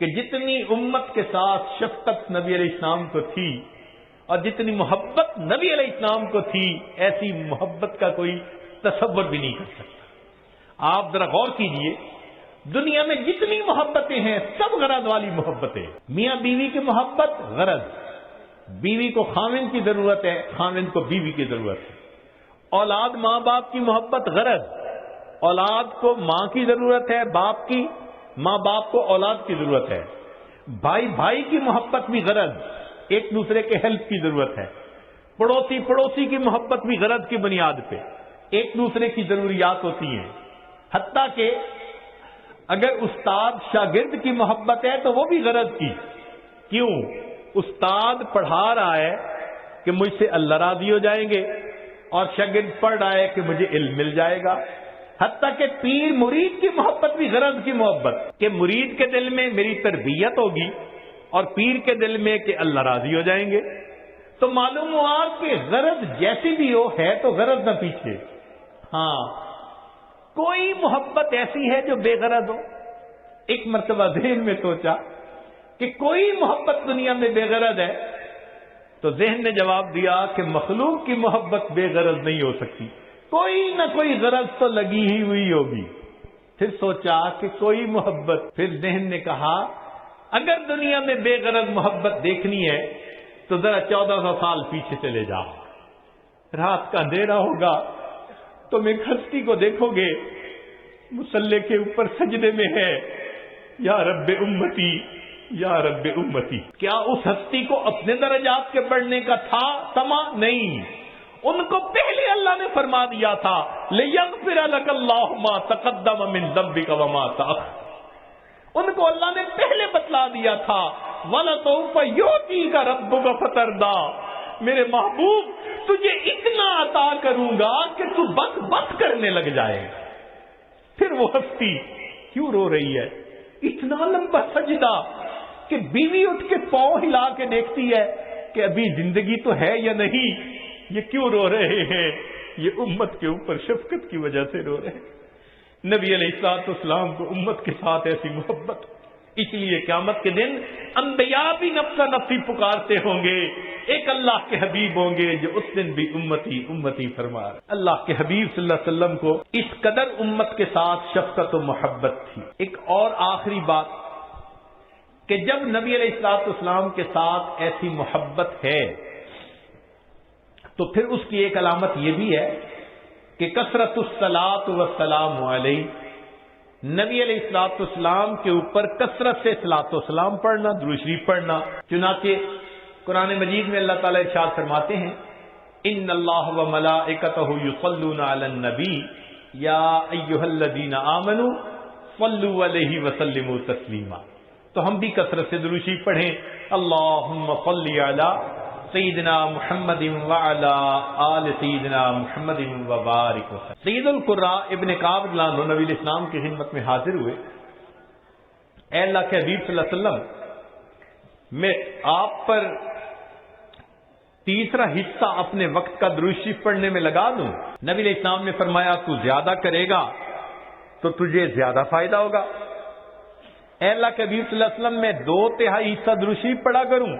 کہ جتنی امت کے ساتھ شفقت نبی علیہ السلام کو تھی اور جتنی محبت نبی علیہ السلام کو تھی، ایسی محبت کا کوئی تصور بھی نہیں کر سکتا۔ آپ ذرا غور کیجئے، دنیا میں جتنی محبتیں ہیں سب غرض والی محبتیں۔ میاں بیوی کی محبت غرض، بیوی کو خاوند کی ضرورت ہے، خاوند کو بیوی کی ضرورت ہے۔ اولاد ماں باپ کی محبت غرض، اولاد کو ماں کی ضرورت ہے، باپ کی، ماں باپ کو اولاد کی ضرورت ہے۔ بھائی بھائی کی محبت بھی غرض، ایک دوسرے کے ہیلپ کی ضرورت ہے۔ پڑوسی پڑوسی کی محبت بھی غرض کی بنیاد پہ ایک دوسرے کی ضروریات ہوتی ہیں۔ حتیٰ کہ اگر استاد شاگرد کی محبت ہے تو وہ بھی غرض کی۔ کیوں؟ استاد پڑھا رہا ہے کہ مجھ سے اللہ راضی ہو جائیں گے، اور شاگرد پڑھ رہا ہے کہ مجھے علم مل جائے گا۔ حتیٰ کہ پیر مرید کی محبت بھی غرض کی محبت، کہ مرید کے دل میں میری تربیت ہوگی اور پیر کے دل میں کہ اللہ راضی ہو جائیں گے۔ تو معلوم ہوا کہ غرض جیسی بھی ہو ہے تو غرض نہ پیچھے۔ ہاں، کوئی محبت ایسی ہے جو بے غرض ہو؟ ایک مرتبہ ذہن میں سوچا کہ کوئی محبت دنیا میں بے غرض ہے، تو ذہن نے جواب دیا کہ مخلوق کی محبت بے غرض نہیں ہو سکتی، کوئی نہ کوئی غرض تو لگی ہی ہوئی ہوگی۔ پھر سوچا کہ کوئی محبت، پھر ذہن نے کہا اگر دنیا میں بے غرض محبت دیکھنی ہے تو ذرا 1400 سال پیچھے چلے جاؤ۔ رات کا اندھیرا ہوگا، تم ایک ہستی کو دیکھو گے مصلی کے اوپر سجدے میں ہے، یا رب امتی یا رب امتی۔ کیا اس ہستی کو اپنے درجات کے بڑھنے کا تھا سما؟ نہیں، ان کو پہلے اللہ نے فرما دیا تھا لِيَغْفِرَ لَكَ اللَّهُ مَا تَقَدَّمَ مِن ذَنبِكَ وَمَا تَأَخَّرَ۔ ان کو اللہ نے پہلے بتلا دیا تھا وَلَسَوْفَ يُعْطِيكَ رَبُّكَ فَتَرْضَىٰ، میرے محبوب تجھے اتنا عطا کروں گا کہ تو بس بس کرنے لگ جائے گا۔ پھر وہ ہستی کیوں رو رہی ہے؟ اتنا لمبا سجدہ کہ بیوی اٹھ کے پاؤں ہلا کے دیکھتی ہے کہ ابھی زندگی تو ہے یا نہیں۔ یہ کیوں رو رہے ہیں؟ یہ امت کے اوپر شفقت کی وجہ سے رو رہے ہیں۔ نبی علیہ الصلوۃ والسلام کو امت کے ساتھ ایسی محبت، اس لیے قیامت کے دن انبیاء بھی نفسا نفسی پکارتے ہوں گے، ایک اللہ کے حبیب ہوں گے جو اس دن بھی امتی امتی فرما رہے۔ اللہ کے حبیب صلی اللہ علیہ وسلم کو اس قدر امت کے ساتھ شفقت و محبت تھی۔ ایک اور آخری بات کہ جب نبی علیہ الصلوۃ والسلام کے ساتھ ایسی محبت ہے تو پھر اس کی ایک علامت یہ بھی ہے کہ کثرت الصلاۃ والسلام علیہ، نبی علیہ الصلوۃ والسلام کے اوپر کثرت سے صلاۃ و سلام پڑھنا، درود شریف پڑھنا۔ چنانچہ قرآن مجید میں اللہ تعالیٰ ارشاد فرماتے ہیں ان اللہ وملائکتہ یصلون علی النبی یا ایھا الذین آمنوا صلوا علیہ وسلموا تسلیما۔ تو ہم بھی کثرت سے درود شریف پڑھیں، اللہم صلی علی سیدنا محمد وعلی آل سیدنا محمد وبارک وسلم۔ سید القراء ابن کعب رضی اللہ عنہ نبی علیہ السلام کی خدمت میں حاضر ہوئے، اے اللہ کے حبیب صلی اللہ علیہ وسلم، میں آپ پر تیسرا حصہ اپنے وقت کا درود شریف پڑھنے میں لگا دوں؟ نبی علیہ السلام نے فرمایا تو زیادہ کرے گا تو تجھے زیادہ فائدہ ہوگا۔ اے اللہ کے حبیب صلی اللہ علیہ وسلم، میں 2/3 حصہ درود شریف پڑھا کروں؟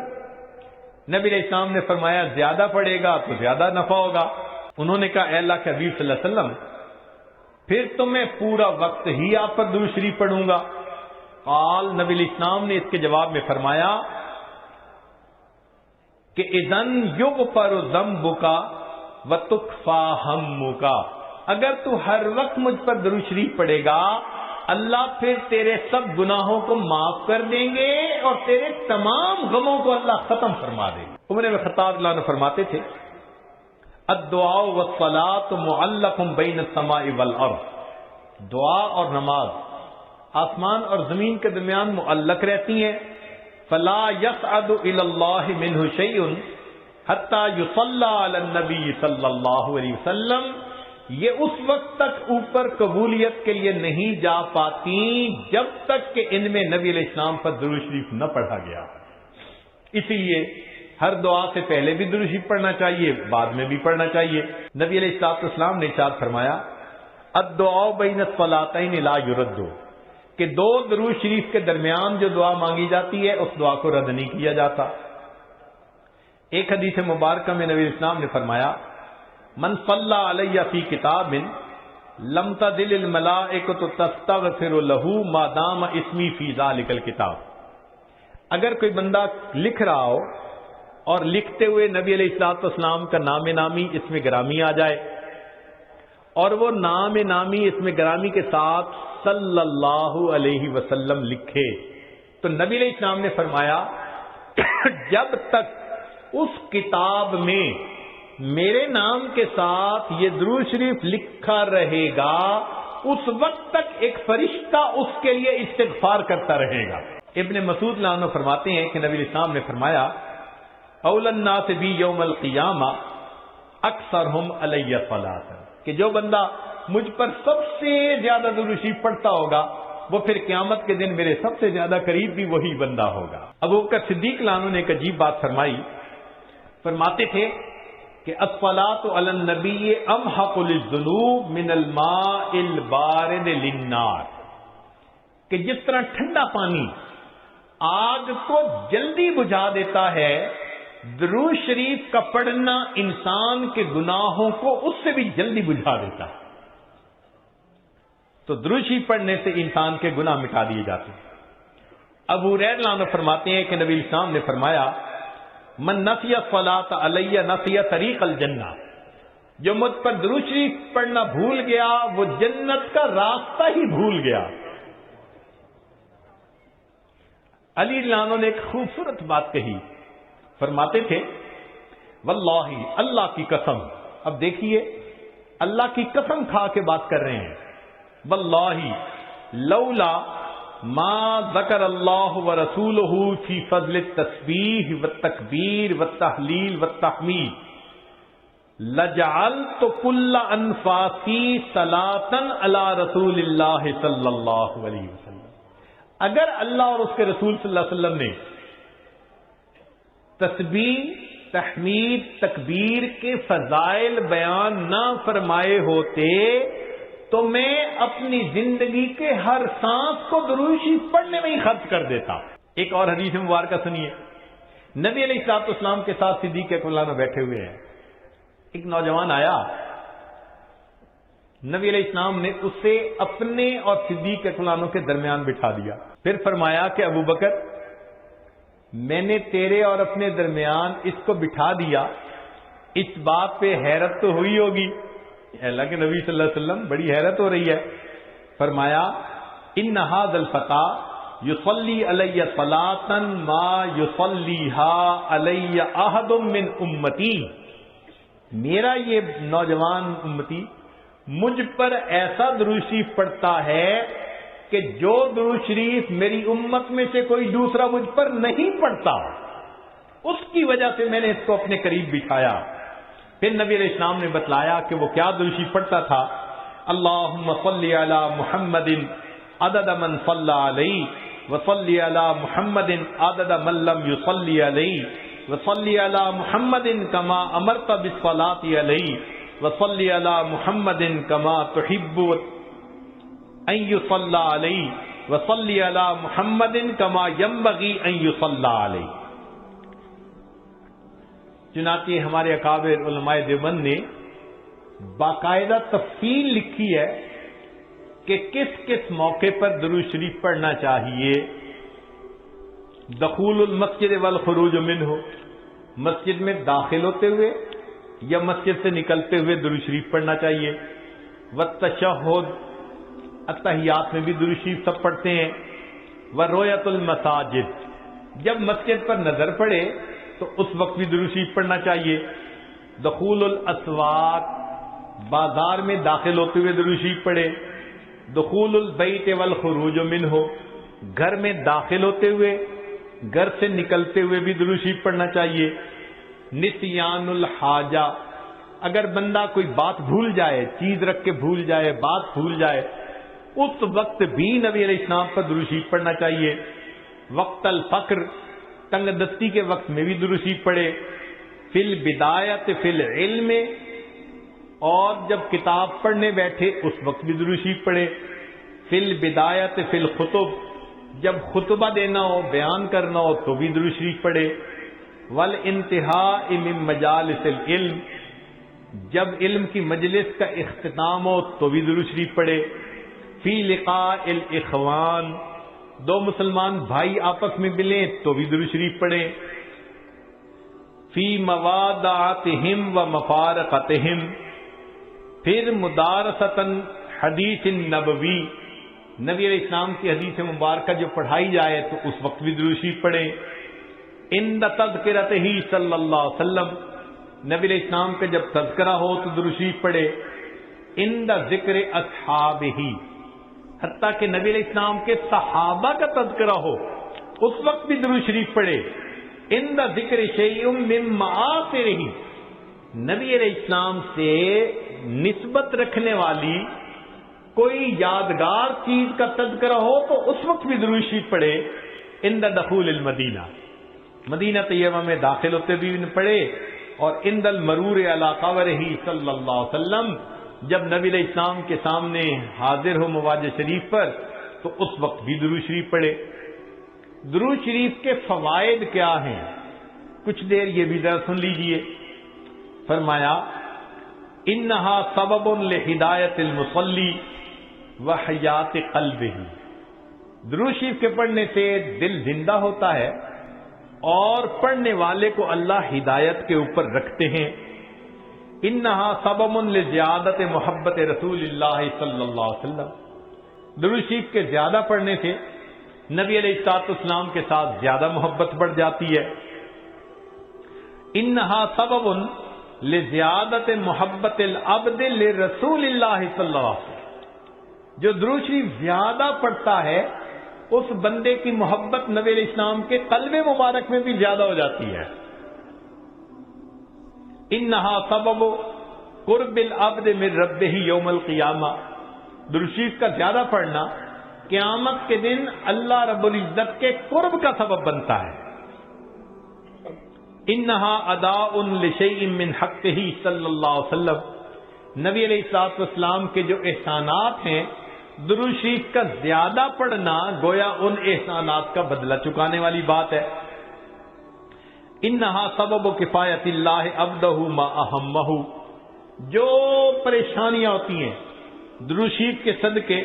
نبی علیہ السلام نے فرمایا زیادہ پڑھے گا تو زیادہ نفع ہوگا۔ انہوں نے کہا اے اللہ کے حبیب صلی اللہ علیہ وسلم، پھر تو میں پورا وقت ہی آپ پر درود شریف پڑھوں گا۔ قال، نبی علیہ السلام نے اس کے جواب میں فرمایا کہ اذن یغفر ذنبک وتکفی ہمک، اگر تو ہر وقت مجھ پر درود شریف پڑھے گا اللہ پھر تیرے سب گناہوں کو معاف کر دیں گے اور تیرے تمام غموں کو اللہ ختم فرما دیں گے۔ عمر بن خطاب اللہ عنہ فرماتے تھے الدعاء والصلاۃ معلق بین السماء والارض، دعا اور نماز آسمان اور زمین کے درمیان معلق رہتی ہیں، فلا يصعد الى اللہ منہ شیء حتی یصلی علی النبی صلی اللہ علیہ وسلم، یہ اس وقت تک اوپر قبولیت کے لیے نہیں جا پاتی جب تک کہ ان میں نبی علیہ السلام پر درود شریف نہ پڑھا گیا۔ اسی لیے ہر دعا سے پہلے بھی درود شریف پڑھنا چاہیے، بعد میں بھی پڑھنا چاہیے۔ نبی علیہ السلام نے ارشاد فرمایا الدعاء بین الصلاتین لا یرد، کہ دو درود شریف کے درمیان جو دعا مانگی جاتی ہے اس دعا کو رد نہیں کیا جاتا۔ ایک حدیث مبارکہ میں نبی اسلام نے فرمایا من صلی علیہ فی کتاب لم تزل الملائکۃ تستغفر له ما دام اسمی فی ذلک الکتاب، اگر کوئی بندہ لکھ رہا ہو اور لکھتے ہوئے نبی علیہ الصلوۃ والسلام کا نام نامی اس میں گرامی آ جائے اور وہ نام نامی اس میں گرامی کے ساتھ صلی اللہ علیہ وسلم لکھے تو نبی علیہ السلام نے فرمایا جب تک اس کتاب میں میرے نام کے ساتھ یہ درود شریف لکھا رہے گا اس وقت تک ایک فرشتہ اس کے لیے استغفار کرتا رہے گا۔ ابن مسعود رضی اللہ عنہ فرماتے ہیں کہ نبی علیہ السلام نے فرمایا اول الناس بی یوم القیامہ اکثرہم علی صلاۃ، کہ جو بندہ مجھ پر سب سے زیادہ درود شریف پڑھتا ہوگا وہ پھر قیامت کے دن میرے سب سے زیادہ قریب بھی وہی بندہ ہوگا۔ ابوبکر صدیق رضی اللہ عنہ نے ایک عجیب بات فرمائی، فرماتے تھے کہ الصلاۃ علی النبی امحق للذنوب من الماء البارد للنار، کہ جس طرح ٹھنڈا پانی آگ کو جلدی بجھا دیتا ہے، درود شریف کا پڑھنا انسان کے گناہوں کو اس سے بھی جلدی بجھا دیتا ہے۔ تو درود شریف پڑھنے سے انسان کے گناہ مٹا دیے جاتے ہیں۔ ابو ہریرہ رضی اللہ عنہ فرماتے ہیں کہ نبی اسلام نے فرمایا من نسی الصلاۃ علی نسی طریق الجنہ، جو مجھ پر درود شریف پڑھنا بھول گیا وہ جنت کا راستہ ہی بھول گیا۔ علی رضی اللہ عنہ نے ایک خوبصورت بات کہی، فرماتے تھے واللہ، اللہ کی قسم، اب دیکھیے اللہ کی قسم کھا کے بات کر رہے ہیں، واللہ لولا ما ذکر اللہ ورسولہ فی فضل التسبیح والتکبیر والتحلیل والتحمید لجعلت کل انفاسی صلاۃ علی رسول اللہ صلی اللہ علیہ وسلم، اگر اللہ اور اس کے رسول صلی اللہ علیہ وسلم نے تسبیح، تحمید، تکبیر کے فضائل بیان نہ فرمائے ہوتے تو میں اپنی زندگی کے ہر سانس کو درود شریف پڑھنے میں ہی خرچ کر دیتا۔ ایک اور حدیث مبارکہ سنیے، نبی علیہ الصلوۃ والسلام کے ساتھ صدیق اکبر بیٹھے ہوئے ہیں، ایک نوجوان آیا، نبی علیہ السلام نے اسے اپنے اور صدیق اکبر کے درمیان بٹھا دیا، پھر فرمایا کہ ابو بکر میں نے تیرے اور اپنے درمیان اس کو بٹھا دیا، اس بات پہ حیرت تو ہوئی ہوگی، اللہ کے نبی صلی اللہ علیہ وسلم بڑی حیرت ہو رہی ہے۔ فرمایا ان ھذا الفتى یصلی علی صلاۃ ما یصلیھا علی احد من امتی، میرا یہ نوجوان امتی مجھ پر ایسا درود شریف پڑھتا ہے کہ جو درود شریف میری امت میں سے کوئی دوسرا مجھ پر نہیں پڑھتا، اس کی وجہ سے میں نے اس کو اپنے قریب بٹھایا۔ پھر نبی علیہ السلام نے بتلایا کہ وہ کیا درود شریف پڑھتا تھا، اللہم صلی علی محمد عدد من صلی علیہ وصلی علی محمد عدد من لم یصلی علیہ وصلی علی محمد کما امرت بالصلاۃ علیہ وصلی علی محمد کما تحب ان یصلی علیہ وصلی علی محمد کما ینبغی ان یصلی علیہ۔ چنانچہ ہمارے اکابر علماء دیوبند نے باقاعدہ تفصیل لکھی ہے کہ کس کس موقع پر درود شریف پڑھنا چاہیے۔ دخول المسجد والخروج منہ، مسجد میں داخل ہوتے ہوئے یا مسجد سے نکلتے ہوئے درود شریف پڑھنا چاہیے۔ والتشہد، اتحیات میں بھی درود شریف سب پڑھتے ہیں۔ ورؤیت المساجد، جب مسجد پر نظر پڑے تو اس وقت بھی درود شریف پڑھنا چاہیے۔ دخول الاسواق، بازار میں داخل ہوتے ہوئے درود شریف پڑھے۔ دخول البیت والخروج منہ، گھر میں داخل ہوتے ہوئے گھر سے نکلتے ہوئے بھی درود شریف پڑھنا چاہیے۔ نسیان الحاجہ، اگر بندہ کوئی بات بھول جائے، چیز رکھ کے بھول جائے، بات بھول جائے، اس وقت بھی نبی علیہ السلام پر درود شریف پڑھنا چاہیے۔ وقت الفقر، تنگ دستی کے وقت میں بھی درود شریف پڑھے۔ فی البدایت فی العلم، اور جب کتاب پڑھنے بیٹھے اس وقت بھی درود شریف پڑھے۔ فی البدایت فی الخطب، جب خطبہ دینا ہو، بیان کرنا ہو تو بھی درود شریف پڑھے، والانتہاء من مجالس العلم، جب علم کی مجلس کا اختتام ہو تو بھی درود شریف پڑھے، فی لقاء الاخوان، دو مسلمان بھائی آپس میں ملیں تو بھی درود شریف پڑھیں، فی موادعتہم و مفارقتہم، پھر مدارستاً حدیث نبوی، نبی علیہ السلام کی حدیث مبارکہ جو پڑھائی جائے تو اس وقت بھی درود شریف پڑھیں، عند تذکرتہ صلی اللہ علیہ وسلم، نبی علیہ السلام کا جب تذکرہ ہو تو درود شریف پڑھے، عند ذکر اصحابہ، حتیٰ کہ نبی علیہ السلام کے صحابہ کا تذکرہ ہو اس وقت بھی درود شریف پڑھے، عند ذکر شیء من معاصرہ، نبی علیہ السلام سے نسبت رکھنے والی کوئی یادگار چیز کا تذکرہ ہو تو اس وقت بھی درود شریف پڑھے، عند دخول المدینہ، مدینہ طیبہ میں داخل ہوتے بھی پڑھے، اور عند المرور علی قبرہ صلی اللہ علیہ وسلم، جب نبی علیہ السلام کے سامنے حاضر ہو مواج شریف پر تو اس وقت بھی درود شریف پڑھے۔ درود شریف کے فوائد کیا ہیں؟ کچھ دیر یہ بھی ذرا سن لیجئے۔ فرمایا انہا سبب لہدایت المصلی وحیات قلبہ، درود شریف کے پڑھنے سے دل زندہ ہوتا ہے اور پڑھنے والے کو اللہ ہدایت کے اوپر رکھتے ہیں۔ انہا سبب لزیادت محبت رسول اللہ صلی اللہ علیہ وسلم، درود شریف کے زیادہ پڑھنے سے نبی علیہ الصلوۃ والسلام کے ساتھ زیادہ محبت بڑھ جاتی ہے۔ انہا سبب لزیادت محبت العبد لرسول اللہ صلی اللہ علیہ وسلم، جو درود شریف زیادہ پڑھتا ہے اس بندے کی محبت نبی علیہ السلام کے قلب مبارک میں بھی زیادہ ہو جاتی ہے۔ انہا سبب قرب العبد من ربہ یوم القیامہ، درود شریف کا زیادہ پڑھنا قیامت کے دن اللہ رب العزت کے قرب کا سبب بنتا ہے۔ انہا اداء لشیء من حقہ صلی اللہ علیہ وسلم، نبی علیہ الصلوۃ والسلام کے جو احسانات ہیں، درود شریف کا زیادہ پڑھنا گویا ان احسانات کا بدلہ چکانے والی بات ہے۔ انہا سبب کفایت اللہ عبدہ ما اہمہ، جو پریشانیاں ہوتی ہیں درود شریف کے صدقے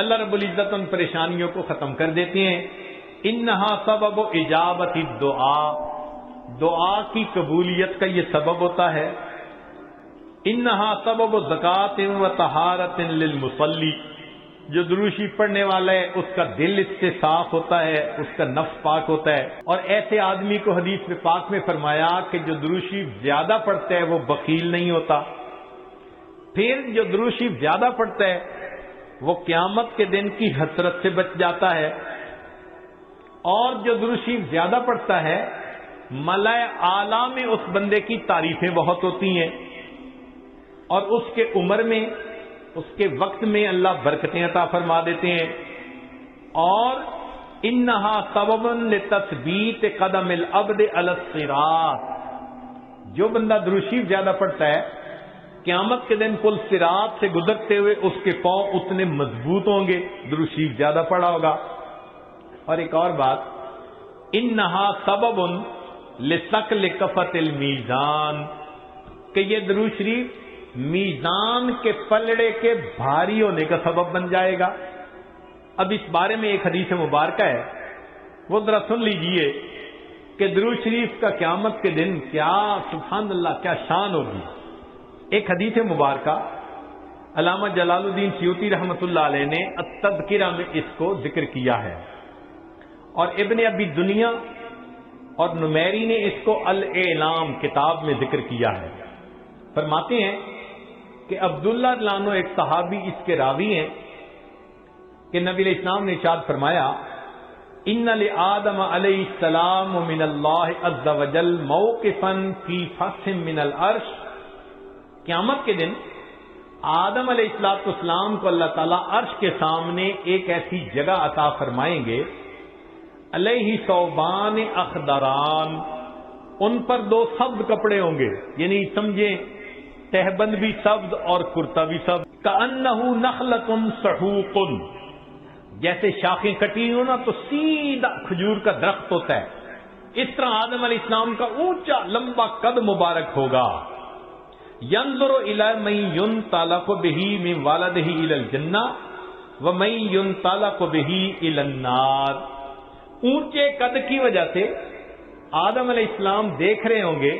اللہ رب العزت ان پریشانیوں کو ختم کر دیتے ہیں۔ انہا سبب اجابت الدعاء، دعا کی قبولیت کا یہ سبب ہوتا ہے۔ انہا سبب زکوٰۃ و طہارت للمصلی، جو درود شریف پڑھنے والا ہے اس کا دل اس سے صاف ہوتا ہے، اس کا نفس پاک ہوتا ہے، اور ایسے آدمی کو حدیث میں پاک میں فرمایا کہ جو درود شریف زیادہ پڑھتا ہے وہ بخیل نہیں ہوتا۔ پھر جو درود شریف زیادہ پڑھتا ہے وہ قیامت کے دن کی حسرت سے بچ جاتا ہے، اور جو درود شریف زیادہ پڑھتا ہے ملائے اعلیٰ میں اس بندے کی تعریفیں بہت ہوتی ہیں، اور اس کے عمر میں اس کے وقت میں اللہ برکتیں عطا فرما دیتے ہیں۔ اور انہا سبب لتثبیت قدم العبد علی الصراط، جو بندہ درود شریف زیادہ پڑھتا ہے قیامت کے دن پل صراط سے گزرتے ہوئے اس کے پاؤں اتنے مضبوط ہوں گے، درود شریف زیادہ پڑھا ہوگا۔ اور ایک اور بات، انہا سبب لثقل کفۃ المیزان، کہ یہ درود شریف میزان کے پلڑے کے بھاری ہونے کا سبب بن جائے گا۔ اب اس بارے میں ایک حدیث مبارکہ ہے، وہ ذرا سن لیجئے کہ درود شریف کا قیامت کے دن کیا سبحان اللہ کیا شان ہوگی۔ ایک حدیث مبارکہ علامہ جلال الدین سیوطی رحمۃ اللہ علیہ نے التذکرہ میں اس کو ذکر کیا ہے، اور ابن ابی دنیا اور نمیری نے اس کو الاعلام کتاب میں ذکر کیا ہے۔ فرماتے ہیں کہ عبداللہ لانو ایک صحابی اس کے راوی ہیں کہ نبی علیہ السلام نے ارشاد فرمایا ان لآدم علیہ السلام من اللہ عز وجل موقفا فی فصح من العرش، قیامت کے دن آدم علیہ السلام کو اللہ تعالیٰ عرش کے سامنے ایک ایسی جگہ عطا فرمائیں گے، علیہ ثوبان اخضران، ان پر دو سبز کپڑے ہوں گے، یعنی سمجھیں تہبند بھی سبز اور کرتا بھی سبز. کأنہ نخلۃ سحوق، جیسے شاخیں کٹی ہو نا تو سیدھا کھجور کا درخت ہوتا ہے، اس طرح آدم علیہ السلام کا اونچا لمبا قد مبارک ہوگا. ينظر الى من ينطلق به من والده الى الجنہ ومن ينطلق به الى النار. اونچے قد کی وجہ سے آدم علیہ السلام دیکھ رہے ہوں گے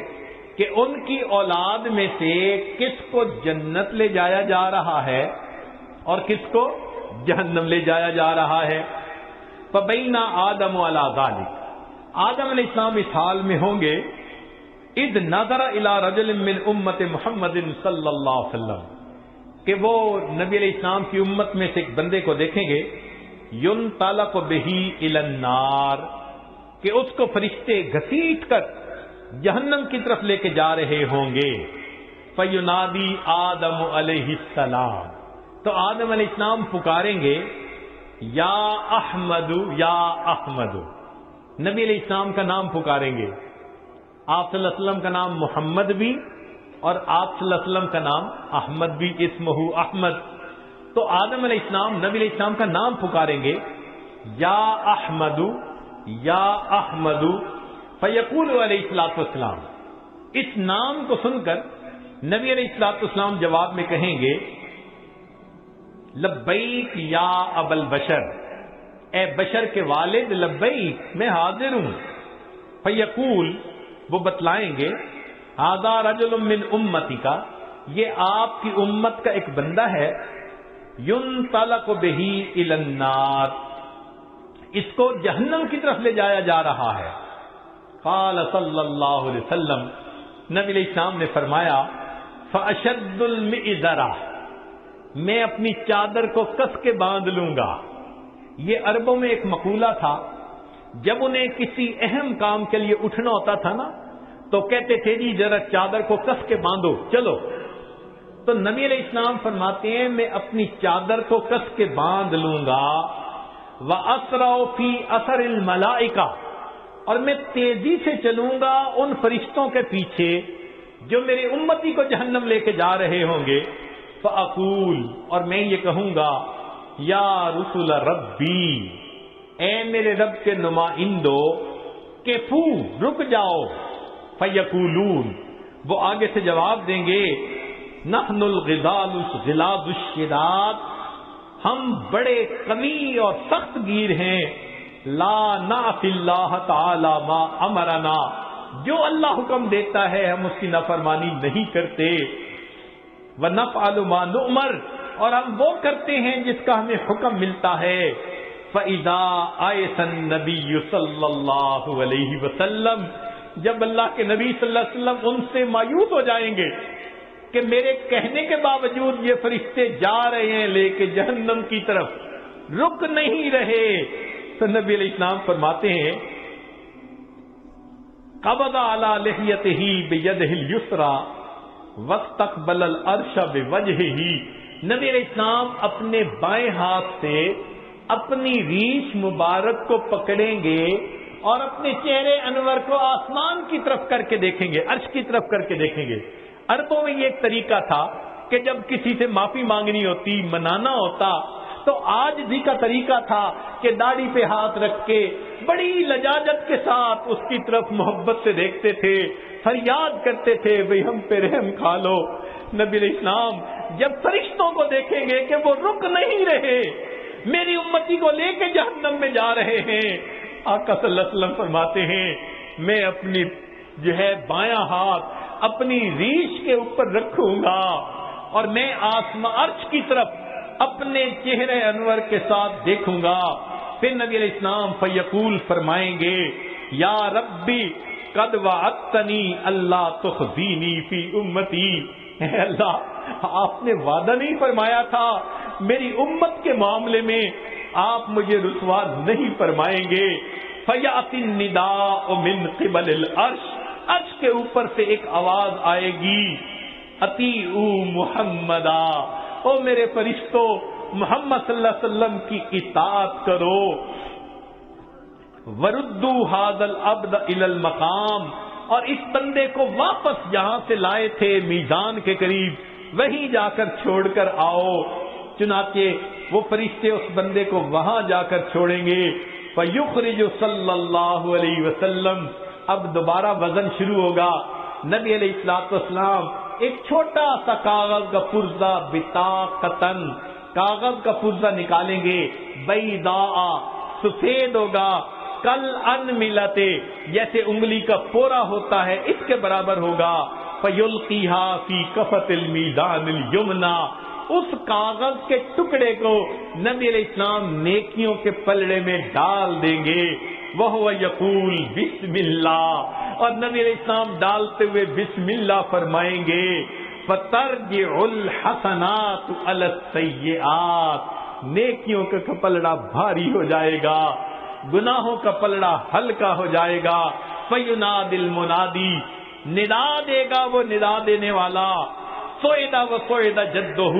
کہ ان کی اولاد میں سے کس کو جنت لے جایا جا رہا ہے اور کس کو جہنم لے جایا جا رہا ہے. فبین آدم علی ذلک، آدم علیہ السلام اس حال میں ہوں گے اذ نظر الی رجل من امت محمد صلی اللہ علیہ وسلم، کہ وہ نبی علیہ السلام کی امت میں سے ایک بندے کو دیکھیں گے ينطلق به الی النار، کہ اس کو فرشتے گھسیٹ کر جہنم کی طرف لے کے جا رہے ہوں گے. فینادی آدم علیہ السلام، تو آدم علیہ السلام پکاریں گے یا احمد یا احمد، نبی علیہ السلام کا نام پکاریں گے. آپ صلی اللہ علیہ وسلم کا نام محمد بھی اور آپ صلی اللہ علیہ وسلم کا نام احمد بھی، اسمہ احمد. تو آدم علیہ السلام نبی علیہ السلام کا نام پکاریں گے یا احمد یا احمد. فیقول علیہ الصلوۃ والسلام، اس نام کو سن کر نبی علیہ الصلوۃ والسلام جواب میں کہیں گے لبیک یا ابا البشر، اے بشر کے والد لبیک، میں حاضر ہوں. فیقول، وہ بتلائیں گے ھذا رجل من امتی کا، یہ آپ کی امت کا ایک بندہ ہے، ينطلق به الى النار، اس کو جہنم کی طرف لے جایا جا رہا ہے. قال صلی اللہ علیہ وسلم، نبی علیہ السلام نے فرمایا فاشد المئزرہ، میں اپنی چادر کو کس کے باندھ لوں گا. یہ عربوں میں ایک مقولہ تھا، جب انہیں کسی اہم کام کے لیے اٹھنا ہوتا تھا نا تو کہتے تھے جی ذرا چادر کو کس کے باندھو چلو. تو نبی علیہ السلام فرماتے ہیں میں اپنی چادر کو کس کے باندھ لوں گا. وَأَسْرَعُ فِي أَثَرِ الْمَلَائِكَةِ، اور میں تیزی سے چلوں گا ان فرشتوں کے پیچھے جو میرے امتی کو جہنم لے کے جا رہے ہوں گے. فَأَقُولُ، اور میں یہ کہوں گا یا رسول ربی، اے میرے رب کے نمائندو، کفو، رک جاؤ. فیقولون، وہ آگے سے جواب دیں گے نحن الغلاظ الشداد، ہم بڑے قوی اور سخت گیر ہیں. لا نعصی اللہ تعالی ما امرنا، جو اللہ حکم دیتا ہے ہم اس کی نافرمانی نہیں کرتے. ونفعل ما نؤمر، اور ہم وہ کرتے ہیں جس کا ہمیں حکم ملتا ہے. فَإِذَا آیَسَ النَّبِيُّ صلی اللہ علیہ وسلم، جب اللہ کے نبی صلی اللہ علیہ وسلم ان سے مایوس ہو جائیں گے کہ میرے کہنے کے باوجود یہ فرشتے جا رہے ہیں لے کے جہنم کی طرف، رک نہیں رہے، تو نبی علیہ السلام فرماتے ہیں قبض علی لحیتہ بیدہ الیسریٰ واستقبل العرش بوجہہ، نبی علیہ السلام اپنے بائیں ہاتھ سے اپنی ریش مبارک کو پکڑیں گے اور اپنے چہرے انور کو آسمان کی طرف کر کے دیکھیں گے، عرش کی طرف کر کے دیکھیں گے. عربوں میں یہ ایک طریقہ تھا کہ جب کسی سے معافی مانگنی ہوتی، منانا ہوتا، تو آج بھی کا طریقہ تھا کہ داڑھی پہ ہاتھ رکھ کے بڑی لجاجت کے ساتھ اس کی طرف محبت سے دیکھتے تھے، فریاد کرتے تھے بھئی ہم پہ رحم کھا لو. نبی علیہ السلام جب فرشتوں کو دیکھیں گے کہ وہ رک نہیں رہے، میری امتی کو لے کے جہنم میں جا رہے ہیں، آقا صلی اللہ علیہ وسلم فرماتے ہیں میں اپنی بایاں ہاتھ اپنی ریش کے اوپر رکھوں گا اور میں آسمان عرش کی طرف اپنے چہرے انور کے ساتھ دیکھوں گا. پھر نبی علیہ السلام فیقول فرمائیں گے یا ربی قد وعدتنی اللہ تخزینی فی امتی، اے اللہ آپ نے وعدہ نہیں فرمایا تھا میری امت کے معاملے میں آپ مجھے رسوا نہیں فرمائیں گے. فیاتی النداء من قبل العرش، عرش کے اوپر سے ایک آواز آئے گی اطیعوا محمدا، او میرے فرشتوں محمد صلی اللہ علیہ وسلم کی اطاعت کرو. وردوا ھذا العبد الی المقام، اور اس بندے کو واپس جہاں سے لائے تھے میزان کے قریب وہیں جا کر چھوڑ کر آؤ. چنانچہ وہ فرشتے اس بندے کو وہاں جا کر چھوڑیں گے. فَيُخْرِجُ صلی اللہ علیہ وسلم. اب دوبارہ وزن شروع ہوگا. نبی علیہ الصلوۃ والسلام ایک چھوٹا سا کاغذ کا پرزہ بطاقتن کاغذ کا پرزہ نکالیں گے. بیضاء سفید ہوگا. کل ان ملتے جیسے انگلی کا پورا ہوتا ہے اس کے برابر ہوگا. فَيُلْقِيهَا فِي كَفَةِ الْمِيزَانِ الْيُمْنَى. اس کاغذ کے ٹکڑے کو نبی علیہ السلام نیکیوں کے پلڑے میں ڈال دیں گے. وَهُوَ يَقُولُ بسم اللہ. اور نبی علیہ السلام ڈالتے ہوئے بسم اللہ فرمائیں گے. فَتَرْجِعُ الْحَسَنَاتُ عَلَى السَّيِّئَاتِ. نیکیوں کا پلڑا بھاری ہو جائے گا, گناہوں کا پلڑا ہلکا ہو جائے گا. فَيُنَادِ الْمُنَادِي. ندا دے گا وہ ندا دینے والا. سوئدہ و سوئدہ جدہ.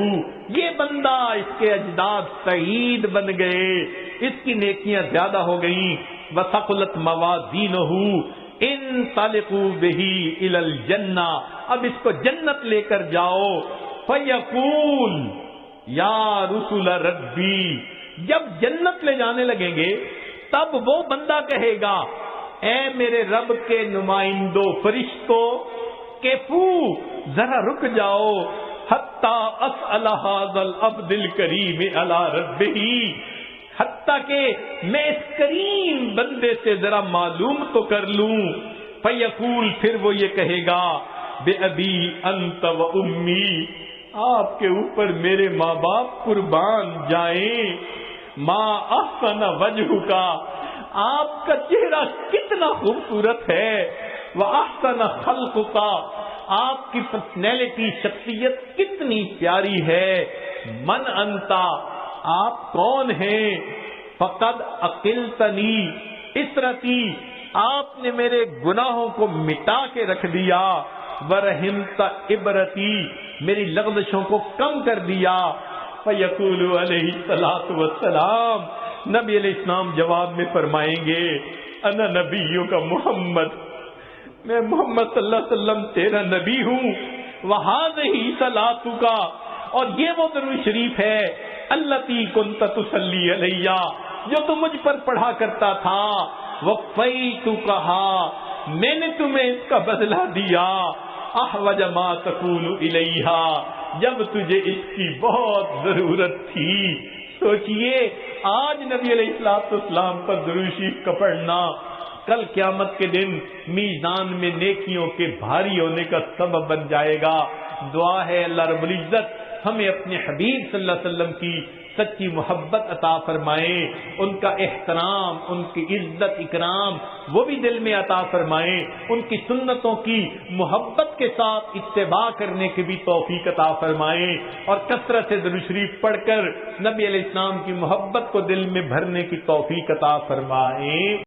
یہ بندہ اس کے اجداد سعید بن گئے, اس کی نیکیاں زیادہ ہو گئیں. وثقلت موازینہ. انطلقوا بہ الی الجنہ. اب اس کو جنت لے کر جاؤ. فیقول یا رسول ربی. جب جنت لے جانے لگیں گے تب وہ بندہ کہے گا اے میرے رب کے نمائندوں فرشتوں کیفو ذرا رک جاؤ. حتی اسأل ھذا العبد الکریم علی ربہ. حتیٰ کہ میں اس کریم بندے سے ذرا معلوم تو کر لوں. فیقول پھر وہ یہ کہے گا بے ابی انت و امی. آپ کے اوپر میرے ماں باپ قربان جائیں. ما احسن وجہ کا. آپ کا چہرہ کتنا خوبصورت ہے. وَأَحْسَنَ خَلْقُكَ. آپ کی پرسنالٹی شخصیت کتنی پیاری ہے. من انتا. آپ کون ہیں. فقد عقلتنی اسرتی. آپ نے میرے گناہوں کو مٹا کے رکھ دیا. ورحمت عبرتی. میری لغزشوں کو کم کر دیا. فیقول علیہ الصلوۃ والسلام. نبی علیہ السلام جواب میں فرمائیں گے انا نبیوں کا محمد. میں محمد صلی اللہ علیہ وسلم تیرا نبی ہوں. وہذہ صلاتک. اور یہ وہ درود شریف ہے التی کنت تصلی علیہ جو تم مجھ پر پڑھا کرتا تھا. وفیتکھا. میں نے تمہیں اس کا بدلہ دیا. احوج ما تکون الیہا. جب تجھے اس کی بہت ضرورت تھی. سوچئے آج نبی علیہ الصلوۃ والسلام پر درود شریف کا پڑھنا کل قیامت کے دن میزان میں نیکیوں کے بھاری ہونے کا سبب بن جائے گا. دعا ہے اللہ رب العزت ہمیں اپنے حبیب صلی اللہ علیہ وسلم کی سچی محبت عطا فرمائیں. ان کا احترام, ان کی عزت اکرام وہ بھی دل میں عطا فرمائیں. ان کی سنتوں کی محبت کے ساتھ اتباع کرنے کی بھی توفیق عطا فرمائیں. اور کثرت سے درود شریف پڑھ کر نبی علیہ السلام کی محبت کو دل میں بھرنے کی توفیق عطا فرمائیں.